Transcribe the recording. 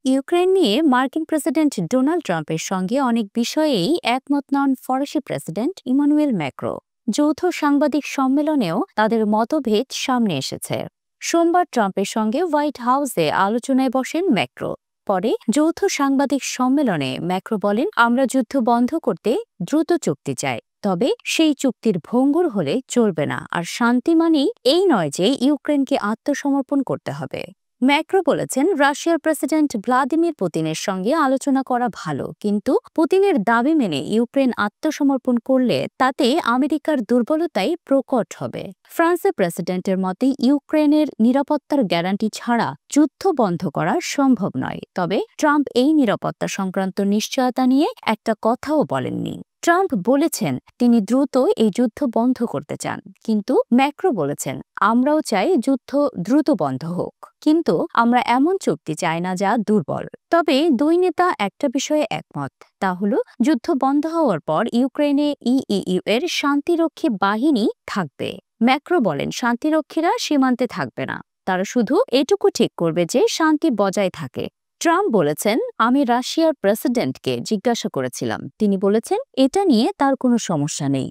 Ukraine নিয়ে মার্কিন president Donald ট্রাম্পের সঙ্গে অনেক বিষয়েই একমত নন ফরাসি প্রেসিডেন্ট ইমানুয়েল ম্যাক্রো। যৌথ সাংবাদিক সম্মেলনেও তাদের মতভেদ সামনে এসেছে। সোমবার ট্রাম্পের সঙ্গে হোয়াইট হাউসে আলোচনায় বসেন ম্যাক্রো। পরে যৌথ সাংবাদিক সম্মেলনে ম্যাক্রো বলেন, আমরা যুদ্ধ বন্ধ করতে দ্রুত চুক্তি চাই, তবে সেই চুক্তির ভঙ্গুর হলে চলবে না, আর শান্তি মানেই এই নয় যে ইউক্রেনকে আত্মসমর্পণ করতে হবে। ম্যাক্রো বলেছেন, রাশিয়ার প্রেসিডেন্ট ভ্লাদিমির পুতিনের সঙ্গে আলোচনা করা ভালো, কিন্তু পুতিনের দাবি মেনে ইউক্রেন আত্মসমর্পণ করলে তাতে আমেরিকার দুর্বলতাই প্রকট হবে। ফ্রান্সের প্রেসিডেন্টের মতে ইউক্রেনের নিরাপত্তার গ্যারান্টি ছাড়া যুদ্ধ বন্ধ করা সম্ভব নয়। তবে ট্রাম্প এই নিরাপত্তা সংক্রান্ত নিশ্চয়তা নিয়ে একটা কথাও বলেননি। ট্রাম্প বলেছেন তিনি দ্রুত এই যুদ্ধ বন্ধ করতে চান, কিন্তু ম্যাক্রো বলেছেন, আমরাও চাই যুদ্ধ দ্রুত বন্ধ হোক, কিন্তু আমরা এমন চুক্তি চাই না যা দুর্বল। তবে দুই নেতা একটা বিষয়ে একমত, তা হলো যুদ্ধ বন্ধ হওয়ার পর ইউক্রেনে ইইউ এর শান্তিরক্ষী বাহিনী থাকবে। ম্যাক্রো বলেন, শান্তিরক্ষীরা সীমান্তে থাকবে না, তারা শুধু এটুকু ঠিক করবে যে শান্তি বজায় থাকে। ট্রাম্প বলেছেন, আমি রাশিয়ার প্রেসিডেন্টকে জিজ্ঞাসা করেছিলাম, তিনি বলেছেন এটা নিয়ে তার কোনো সমস্যা নেই।